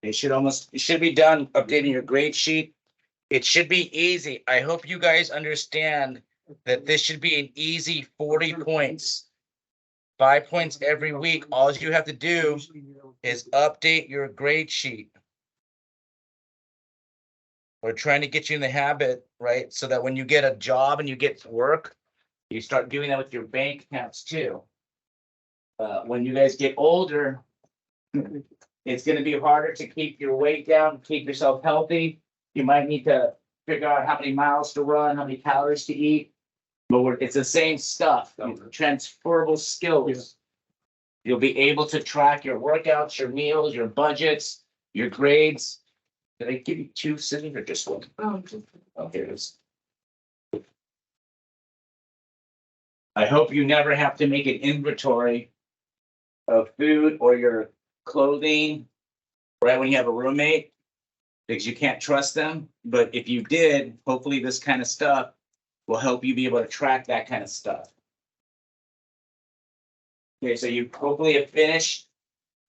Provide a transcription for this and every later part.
It should be done updating your grade sheet. It should be easy. I hope you guys understand that this should be an easy 40 points. 5 points every week. All you have to do is update your grade sheet. We're trying to get you in the habit, right? So that when you get a job and you get to work, you start doing that with your bank accounts too. When you guys get older, it's gonna be harder to keep your weight down, keep yourself healthy. You might need to figure out how many miles to run, how many calories to eat. But it's the same stuff, transferable skills. You'll be able to track your workouts, your meals, your budgets, your grades. Did I give you two sitting or just one? Oh, here it is. I hope you never have to make an inventory of food or your clothing, right, when you have a roommate, because you can't trust them. But if you did, hopefully this kind of stuff will help you be able to track that kind of stuff. Okay, so you hopefully have finished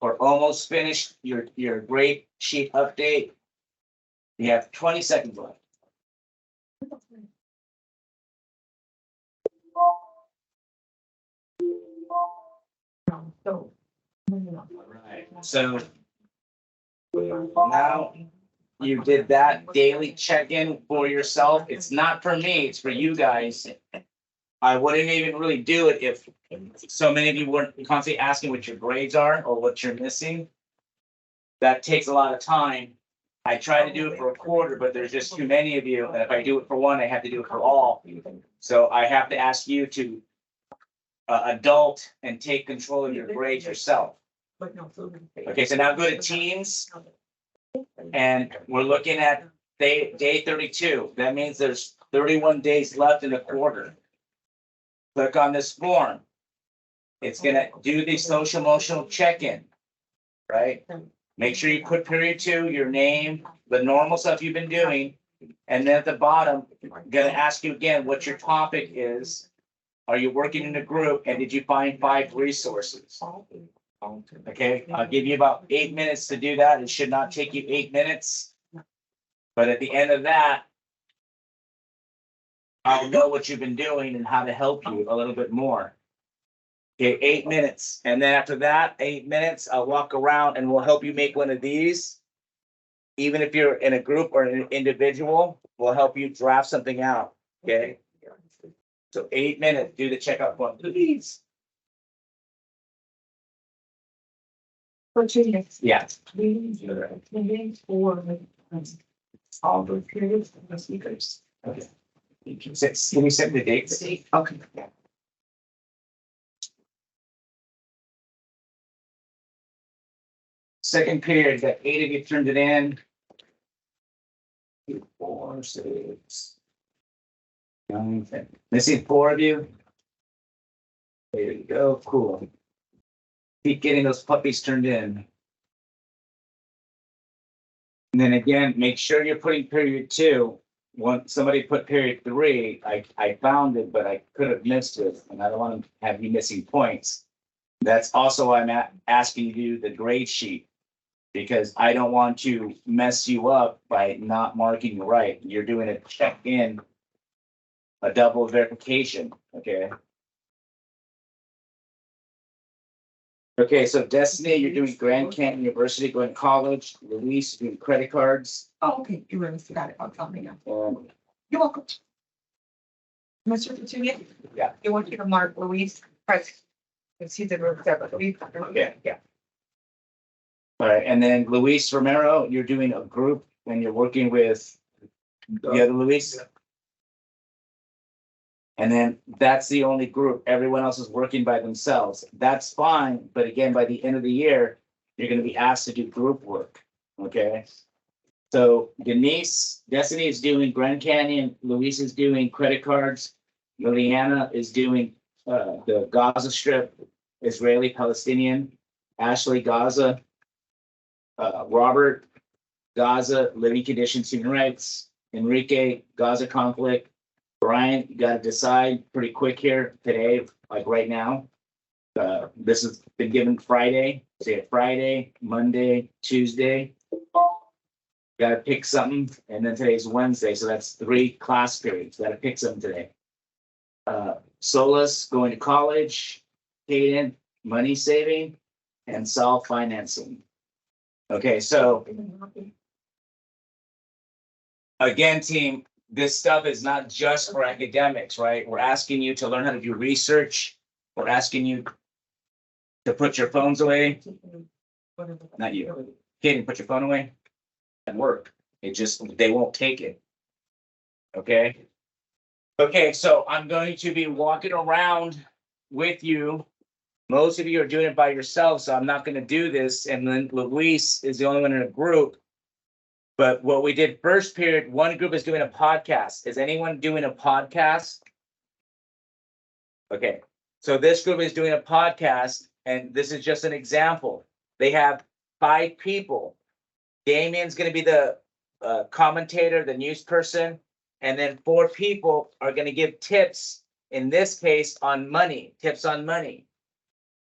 or almost finished your grade sheet update. You have 20 seconds left. All right, so now you did that daily check-in for yourself. It's not for me, it's for you guys. I wouldn't even really do it if so many of you weren't constantly asking what your grades are or what you're missing. That takes a lot of time. I try to do it for a quarter, but there's just too many of you. And if I do it for one, I have to do it for all. So I have to ask you to adult and take control of your grades yourself. Okay, so now go to teams. And we're looking at day 32. That means there's 31 days left in the quarter. Click on this form. It's gonna do the social emotional check-in, right? Make sure you put period 2, your name, the normal stuff you've been doing. And then at the bottom, I'm gonna ask you again what your topic is. Are you working in a group and did you find 5 resources? Okay, I'll give you about 8 minutes to do that. It should not take you 8 minutes. But at the end of that, I'll know what you've been doing and how to help you a little bit more. Okay, 8 minutes. And then after that, 8 minutes, I'll walk around and we'll help you make one of these. Even if you're in a group or an individual, we'll help you draft something out. Okay. So 8 minutes, do the checkout form, please. For 2 minutes. Yeah. For all the periods of the speakers. Okay. Can you set the dates? Okay. Second period, that 8 of you turned it in. 2, 4, 6, 9, 10. Missing 4 of you. There you go, cool. Keep getting those puppies turned in. And then again, make sure you're putting period 2. Once somebody put period 3, I found it, but I could have missed it, and I don't want to have you missing points. That's also why I'm asking you to do the grade sheet, because I don't want to mess you up by not marking you right. You're doing a check-in, a double verification, okay? Okay, so Destiny, you're doing Grand Canyon University, going to college. Luis, doing credit cards. Oh, okay, you really forgot about something now. And You're welcome. Mr. Petunia? Yeah. You want you to mark Louise Price. Because he's a group separately. Okay, yeah. All right, and then Luis Romero, you're doing a group and you're working with the other Luis? And then that's the only group. Everyone else is working by themselves. That's fine, but again, by the end of the year, you're gonna be asked to do group work, okay? So Destiny is doing Grand Canyon, Luis is doing credit cards, Liliana is doing the Gaza Strip, Israeli Palestinian, Ashley Gaza, Robert Gaza, living conditions, human rights, Enrique Gaza conflict, Brian, you gotta decide pretty quick here today, like right now. This has been given Friday, say it Friday, Monday, Tuesday. Gotta pick something, and then today's Wednesday, so that's 3 class periods. Gotta pick something today. Solus, going to college, Hayden, money saving, and self financing. Okay, so again, team, this stuff is not just for academics, right? We're asking you to learn how to do research. We're asking you to put your phones away. Not you. Hayden, put your phone away and work. It just, they won't take it. Okay? Okay, so I'm going to be walking around with you. Most of you are doing it by yourself, so I'm not going to do this. And then Luis is the only one in a group. But what we did first period, one group is doing a podcast. Is anyone doing a podcast? Okay, so this group is doing a podcast, and this is just an example. They have 5 people. Damien's going to be the commentator, the news person, and then 4 people are going to give tips, in this case, on money, tips on money.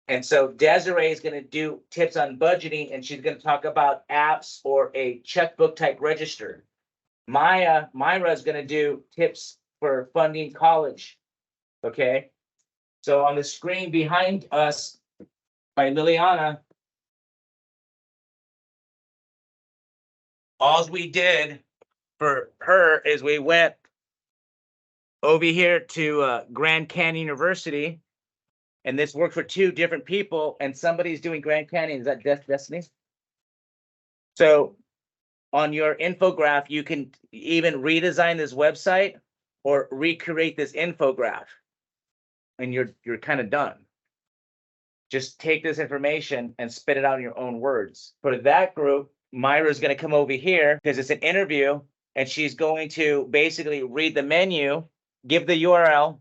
And so Desiree is going to do tips on budgeting, and she's going to talk about apps or a checkbook type register. Myra is going to do tips for funding college. Okay. So on the screen behind us by Liliana, all we did for her is we went over here to Grand Canyon University. And this worked for 2 different people, and somebody's doing Grand Canyon. Is that Destiny? So on your infograph, you can even redesign this website or recreate this infograph. And you're kind of done. Just take this information and spit it out in your own words. For that group, Myra is going to come over here because it's an interview, and she's going to basically read the menu, give the URL,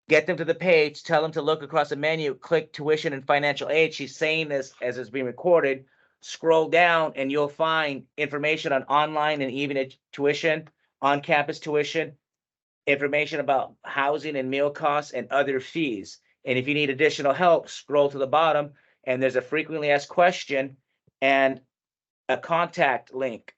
get them to the page, tell them to look across the menu, click tuition and financial aid. She's saying this as it's being recorded. Scroll down and you'll find information on online and even tuition, on-campus tuition, information about housing and meal costs and other fees. And if you need additional help, scroll to the bottom and there's a frequently asked question and a contact link.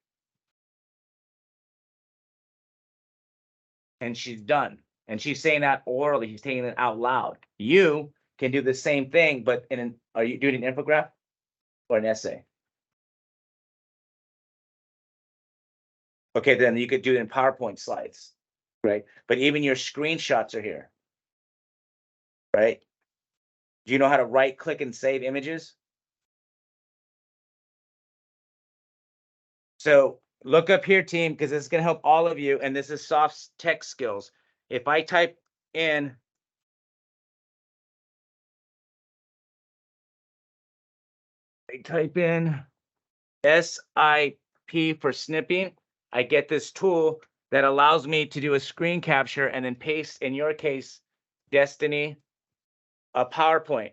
And she's done. And she's saying that orally, she's saying it out loud. You can do the same thing, but are you doing an infograph or an essay? Okay, then you could do it in PowerPoint slides, right? But even your screenshots are here, right? Do you know how to right click and save images? So look up here, team, because this is going to help all of you. And this is soft tech skills. If I type in SIP for snipping, I get this tool that allows me to do a screen capture and then paste, in your case, Destiny, a PowerPoint.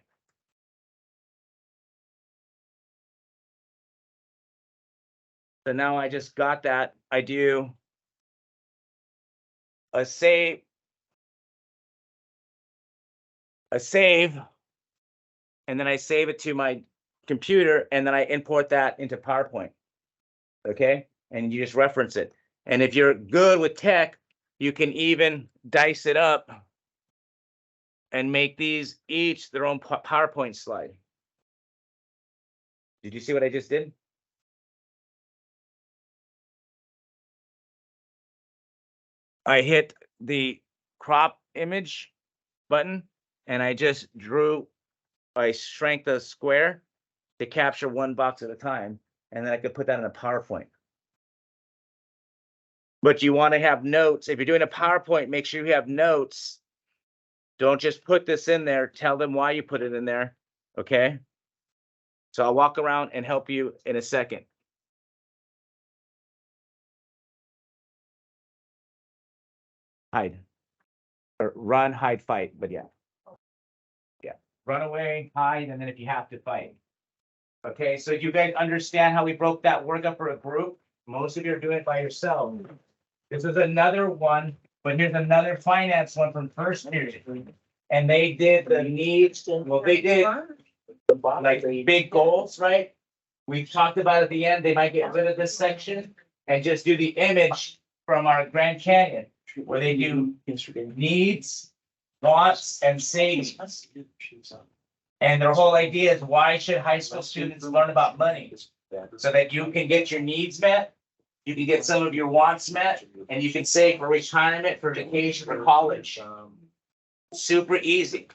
So now I just got that. I do a save, and then I save it to my computer, and then I import that into PowerPoint. Okay, and you just reference it. And if you're good with tech, you can even dice it up and make these each their own PowerPoint slide. Did you see what I just did? I hit the crop image button and I just I shrank the square to capture one box at a time. And then I could put that in a PowerPoint. But you want to have notes. If you're doing a PowerPoint, make sure you have notes. Don't just put this in there. Tell them why you put it in there. Okay. So I'll walk around and help you in a second. Hide. Or run, hide, fight. But yeah. Yeah. Run away, hide, and then if you have to fight. Okay, so you guys understand how we broke that work up for a group? Most of you are doing it by yourself. This is another one, but here's another finance one from first period. And they did the needs, well, they did like big goals, right? We talked about at the end, they might get rid of this section and just do the image from our Grand Canyon, where they do needs, wants, and savings. And their whole idea is, why should high school students learn about money? So that you can get your needs met, you can get some of your wants met, and you can save for retirement, for vacation, for college. Super easy.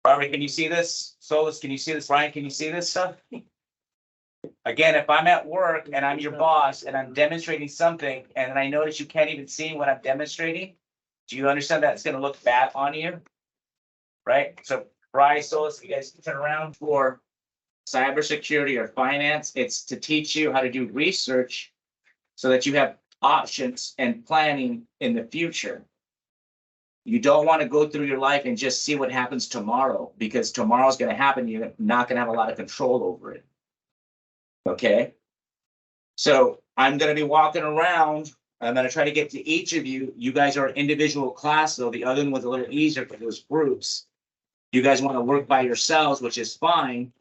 Robert, can you see this? Solus, can you see this? Ryan, can you see this stuff? Again, if I'm at work and I'm your boss and I'm demonstrating something and I notice you can't even see what I'm demonstrating, do you understand that it's gonna look bad on you? Right? So Ryan, Solus, you guys turn around for cybersecurity or finance. It's to teach you how to do research so that you have options and planning in the future. You don't want to go through your life and just see what happens tomorrow, because tomorrow's going to happen. You're not going to have a lot of control over it. Okay. So I'm going to be walking around. I'm going to try to get to each of you. You guys are an individual class, though. The other one was a little easier for those groups. You guys want to work by yourselves, which is fine.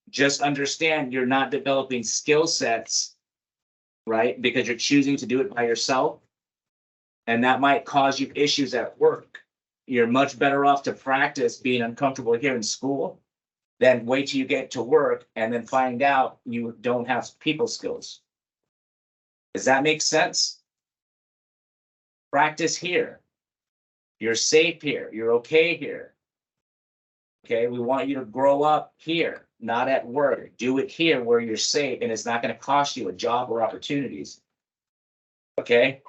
Just understand you're not developing skill sets, right? Because you're choosing to do it by yourself. And that might cause you issues at work. You're much better off to practice being uncomfortable here in school than wait till you get to work and then find out you don't have people skills. Does that make sense? Practice here. You're safe here. You're okay here. Okay, we want you to grow up here, not at work. Do it here where you're safe and it's not going to cost you a job or opportunities. Okay?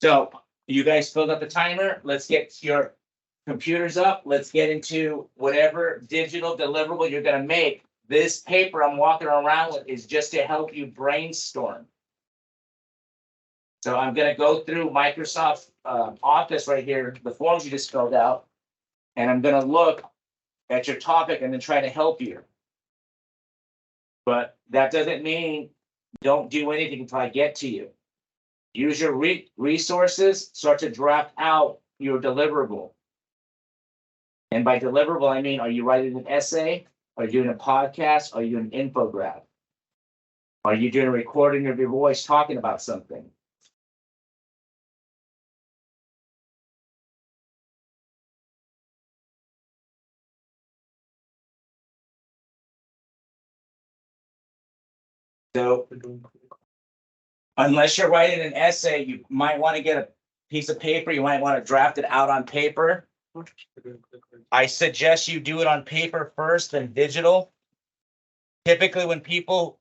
So you guys filled up the timer. Let's get your computers up. Let's get into whatever digital deliverable you're going to make. This paper I'm walking around with is just to help you brainstorm. So I'm going to go through Microsoft Office right here, the forms you just filled out, and I'm going to look at your topic and then try to help you. But that doesn't mean don't do anything until I get to you. Use your resources, start to draft out your deliverable. And by deliverable, I mean, are you writing an essay? Are you doing a podcast? Are you doing an infographic? Are you doing a recording of your voice talking about something? So unless you're writing an essay, you might want to get a piece of paper. You might want to draft it out on paper. I suggest you do it on paper first, then digital. Typically when people,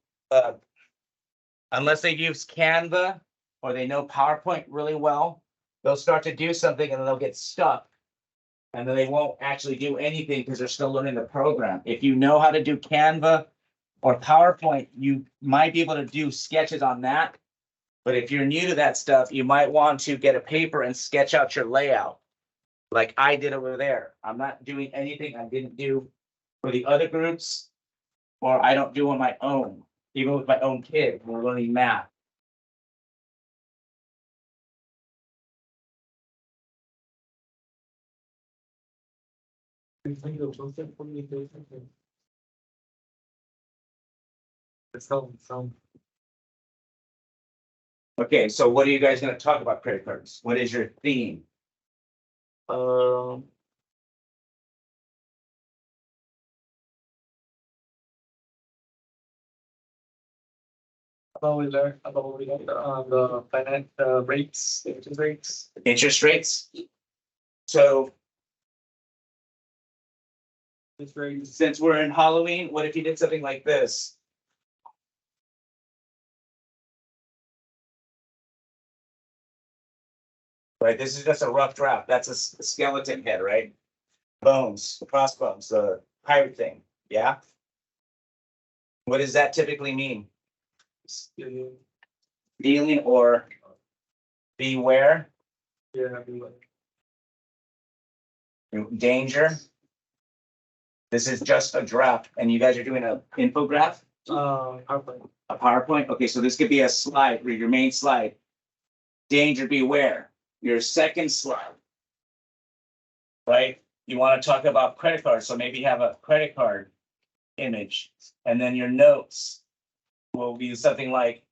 unless they use Canva or they know PowerPoint really well, they'll start to do something and then they'll get stuck. And then they won't actually do anything because they're still learning the program. If you know how to do Canva or PowerPoint, you might be able to do sketches on that. But if you're new to that stuff, you might want to get a paper and sketch out your layout, like I did over there. I'm not doing anything I didn't do for the other groups, or I don't do on my own, even with my own kid when we're learning math. Okay, so what are you guys gonna talk about credit cards? What is your theme? We learned about the finance rates, interest rates. Interest rates? So Interest rates. since we're in Halloween, what if you did something like this? Right, this is just a rough draft. That's a skeleton head, right? Bones, crossbones, the pirate thing, yeah? What does that typically mean? Dealing or beware, Yeah. danger. This is just a draft, and you guys are doing an infograph, PowerPoint. a PowerPoint. Okay, so this could be a slide, your main slide. Danger, beware. Your second slide. Right? you want to talk about credit cards, so maybe have a credit card image, and then your notes will be something like,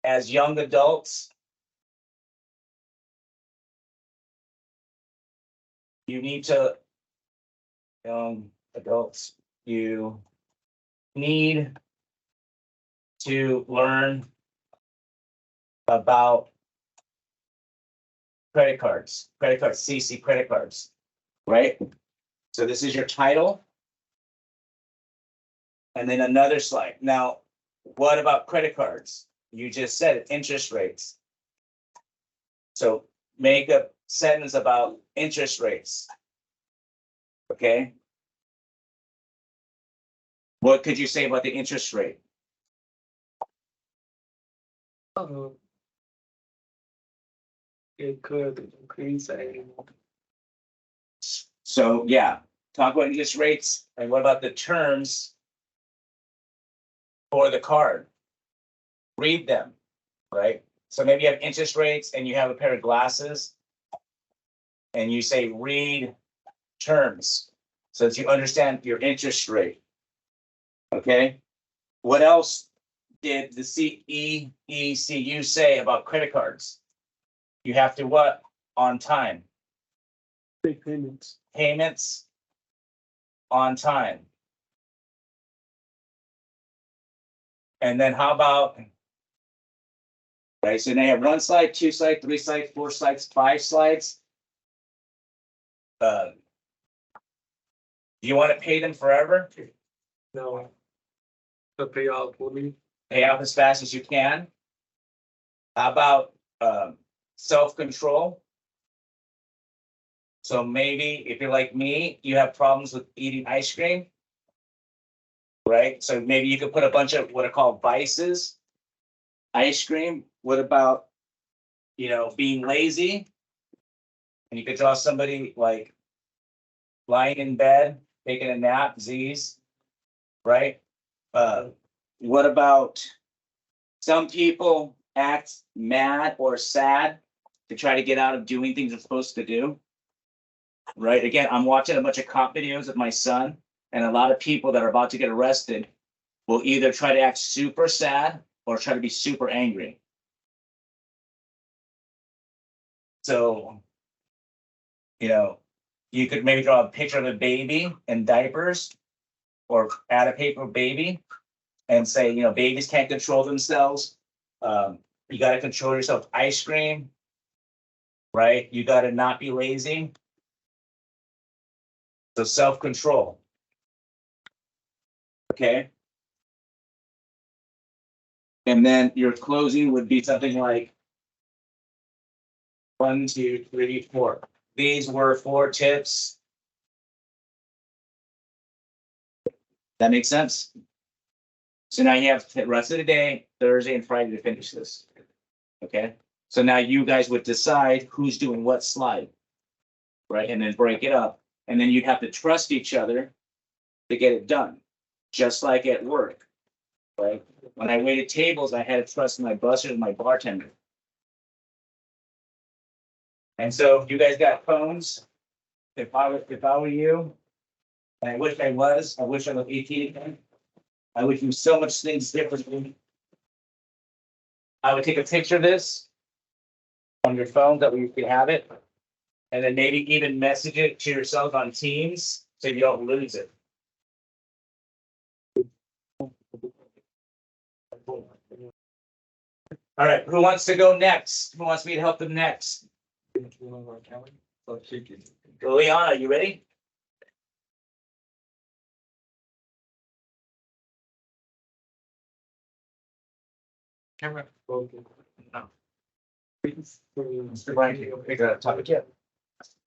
as young adults, you need to, young adults, you need to learn about credit cards, CC credit cards, right? So this is your title. And then another slide. Now, what about credit cards? You just said it, interest rates. So make a sentence about interest rates. Okay? What could you say about the interest rate? It could increase and So, yeah, talk about interest rates, and what about the terms for the card? Read them, right? So maybe you have interest rates and you have a pair of glasses, and you say, read terms, so that you understand your interest rate. Okay? What else did the CEECU say about credit cards? You have to what? On time. big payments. Payments on time. And then how about, right, so they have 1 slide, 2 slides, 3 slides, 4 slides, 5 slides. Do you want to pay them forever? No. The payout will be. Pay out as fast as you can. How about self-control? So maybe if you're like me, you have problems with eating ice cream. Right? So maybe you could put a bunch of what are called vices. Ice cream. What about, being lazy? And you could draw somebody like lying in bed, taking a nap, Z's, right? What about some people act mad or sad to try to get out of doing things they're supposed to do? Right? Again, I'm watching a bunch of cop videos of my son, and a lot of people that are about to get arrested will either try to act super sad or try to be super angry. So, you could maybe draw a picture of a baby in diapers, or add a paper baby and say, babies can't control themselves. You got to control yourself. Ice cream, right? You got to not be lazy. So self-control. Okay. And then your closing would be something like 1, 2, 3, 4. These were 4 tips. That makes sense? So now you have the rest of the day, Thursday and Friday, to finish this. Okay? So now you guys would decide who's doing what slide, right? And then break it up. And then you'd have to trust each other to get it done, just like at work, right? When I waited tables, I had to trust my busser and my bartender. And so you guys got phones. If I were you, and I wish I was 18 again. I would do so much things differently. I would take a picture of this on your phone that we could have it, and then maybe even message it to yourself on Teams so you don't lose it. All right, who wants to go next? Who wants me to help them next? Liana, you ready? Camera. No. Mr. Brian, can you pick a topic yet?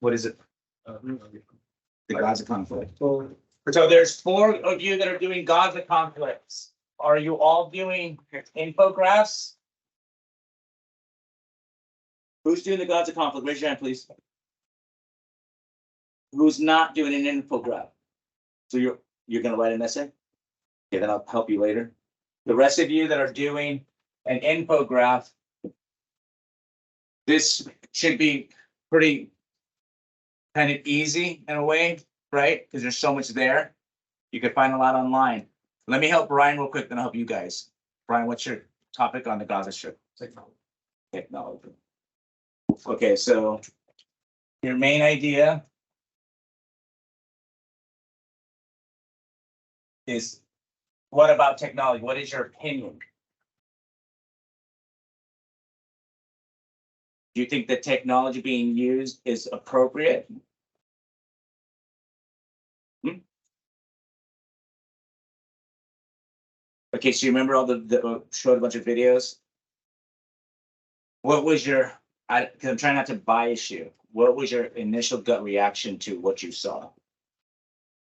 What is it? The gods of conflict. So there's 4 of you that are doing gods of conflicts. Are you all doing infographics? Who's doing the gods of conflict? Raise your hand, please. Who's not doing an infographic? So you're gonna write an essay? Okay, then I'll help you later. The rest of you that are doing an infographic, this should be pretty kind of easy in a way, right? Because there's so much there. You could find a lot online. Let me help Brian real quick, then I'll help you guys. Brian, what's your topic on the Gaza Strip? Technology. Okay, so your main idea is, what about technology? What is your opinion? Do you think the technology being used is appropriate? Okay, so you remember all the showed a bunch of videos? What was your, because I'm trying not to bias you, what was your initial gut reaction to what you saw?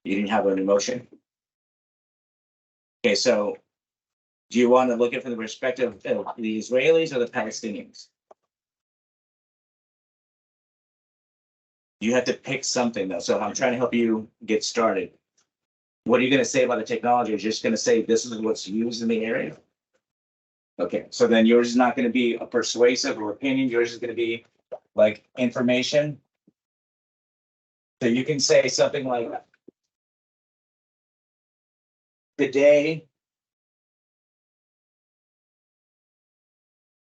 You didn't have an emotion? Okay, so do you want to look at it from the perspective of the Israelis or the Palestinians? You have to pick something though, so I'm trying to help you get started. What are you going to say about the technology? You're just going to say this is what's used in the area? Okay, so then yours is not going to be a persuasive or opinion. Yours is going to be like information. So you can say something like, today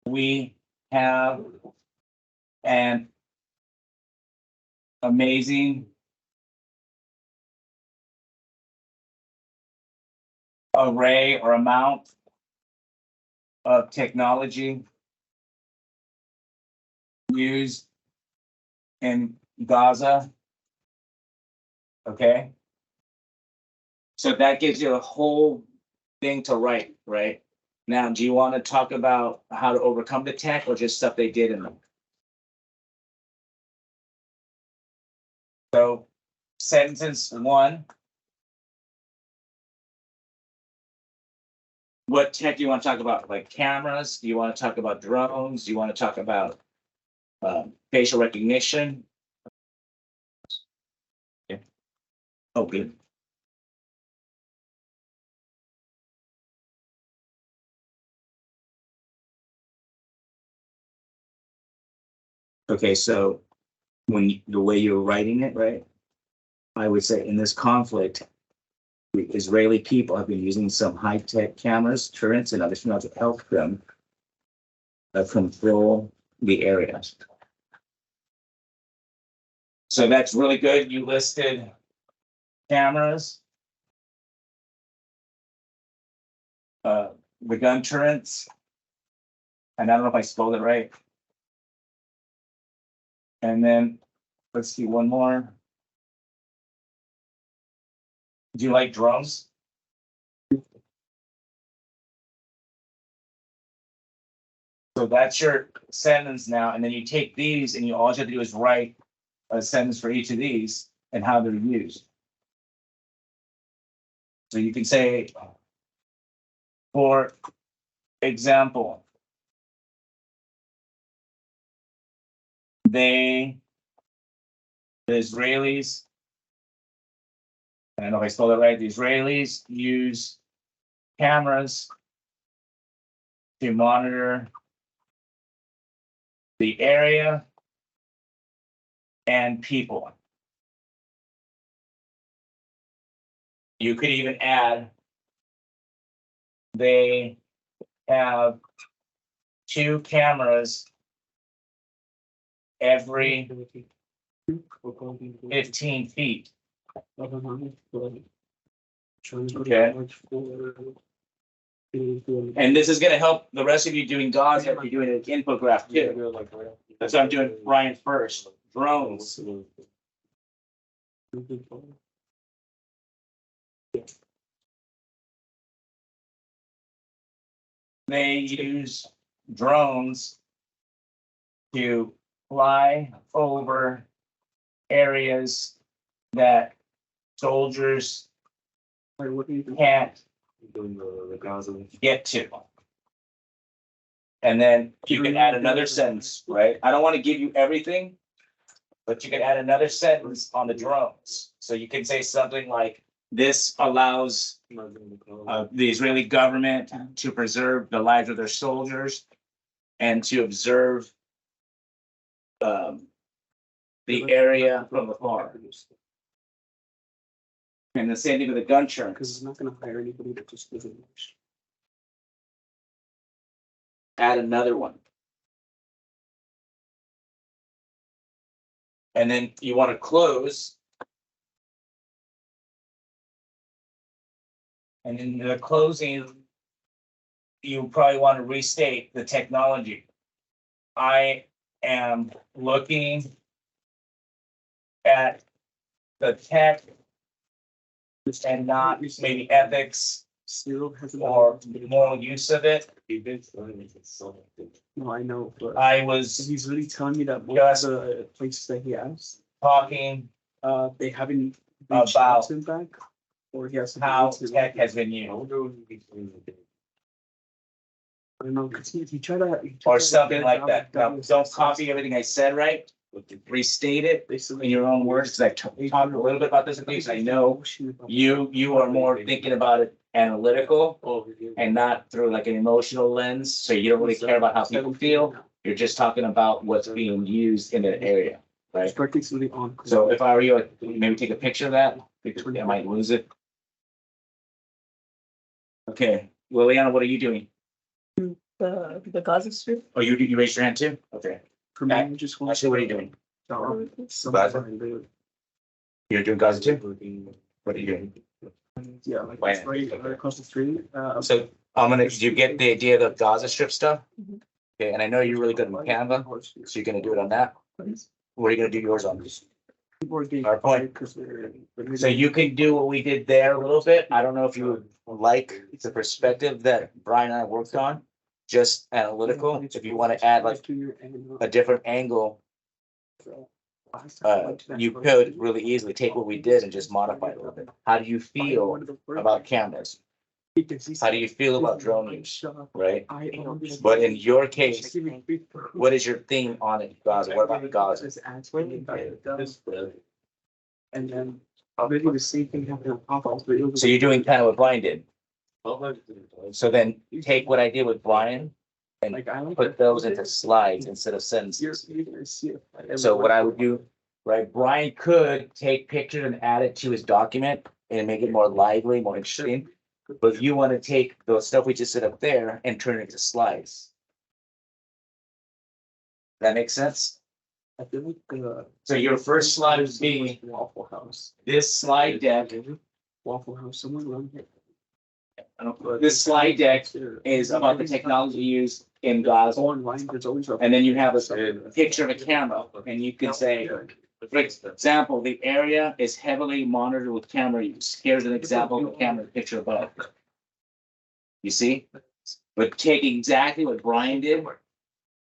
we have an amazing array or amount of technology used in Gaza. Okay. So that gives you a whole thing to write, right? Now, do you want to talk about how to overcome the tech or just stuff they did in them? So sentence one. What tech do you want to talk about? Like cameras? Do you want to talk about drones? Do you want to talk about facial recognition? Yeah. Oh, good. Okay, so the way you're writing it, right? I would say in this conflict, the Israeli people have been using some high-tech cameras, turrets, and other technology to help them control the area. So that's really good. You listed cameras, the gun turrets, and I don't know if I spelled it right. And then let's see one more. Do you like drones? So that's your sentence now, and then you take these and all you have to do is write a sentence for each of these and how they're used. So you can say, for example, the Israelis, I don't know if I spelled it right, the Israelis use cameras to monitor the area and people. You could even add, they have 2 cameras every 15 feet. Okay. And this is going to help the rest of you doing Gaza if you're doing an infographic too. That's what I'm doing, Ryan, first. Drones. They use drones to fly over areas that soldiers can't get to. And then you can add another sentence, right? I don't want to give you everything, but you can add another sentence on the drones. So you can say something like, this allows the Israeli government to preserve the lives of their soldiers and to observe the area from the farm. And the same thing with the gun term. Because it's not gonna hire anybody that just doesn't. Add another one. And then you want to close. And in the closing, you probably want to restate the technology. I am looking at the tech and not maybe ethics Still hasn't. or moral use of it. No, I know, but I was he's really telling me that most Yes. of the places that he has, talking they haven't reached out about to him back. Or he has. how tech has been used, I don't know, 'cause he tried to. he tried or to something get a like job that. at Now, WSS. don't copy everything I said, right? Restate it Basically, in your own words, because I talked a little bit about this, at least I know you are more thinking about it analytical and not through like an emotional lens, so you don't really care about how people feel. You're just talking about what's being used in that area, right? His birthday's really on. So if I were you, I'd maybe take a picture of that, because I might lose it. Okay, Liliana, what are you doing? The Gaza Strip. Oh, you raised your hand too? Okay, For me, I just want. actually, what are you doing? Something. You're doing Gaza too? What are you doing? Yeah, like Why? it's right across the street. So I'm gonna, did you get the idea of the Gaza Strip stuff? Mhm. Okay, and I know you're really good in Canva, so you're gonna do it on that. What are you gonna do yours on? People are getting Our point. quiet 'cause they're. So you can do what we did there a little bit. I don't know if you would like the perspective that Brian and I worked on, just analytical. If you want to add like a different angle, you could really easily take what we did and just modify it a little bit. How do you feel about cameras? How do you feel about drone use, right? But in your case, what is your theme on it, Gaza? What about Gaza? And then really the same thing happened on Pop-Ups, but it was. So you're doing kind of what Brian did. So then take what I did with Brian and Like, I like put those into slides instead of sentences. You're gonna see it. So what I would do, right, Brian could take pictures and add it to his document and make it more lively, more interesting. But you want to take the stuff we just said up there and turn it into slides. That makes sense? I feel like, So your first slide would be Waffle House. this slide deck. Waffle House, someone run it. This slide deck is about the technology used in Gaza. Online, there's always. And then you have a picture of a camera and you can say, for example, the area is heavily monitored with camera use. Here's an example of the camera picture above. You see? But take exactly what Brian did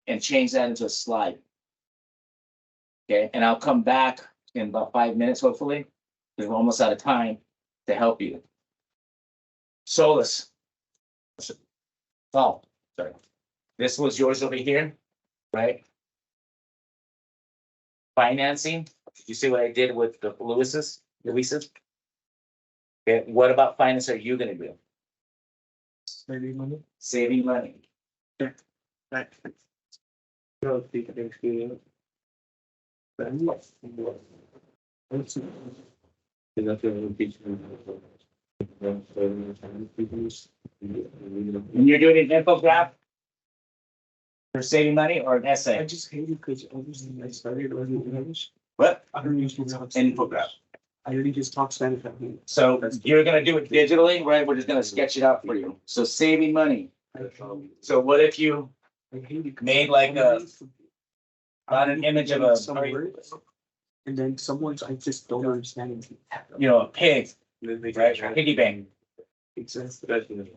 and change that into a slide. Okay, and I'll come back in about 5 minutes, hopefully, because we're almost out of time to help you. Solus. Oh, sorry. This was yours over here, right? Financing, did you see what I did with the Lewis's? Okay, what about finance are you gonna do? Maybe money. Saving money. Right. No, think of it. But I'm not. When you're doing an infographic for saving money or an I essay? just hate it because obviously I started learning English. What? I don't usually talk. Infographic. I really just talk Spanish at home. So you're gonna do it digitally, right? We're just gonna sketch it out for you. So saving money. So what if you I hate it. made like not an image of a, Some words, and then some words I just don't understand. you know, a pig, right? Piggy bank. Exactly.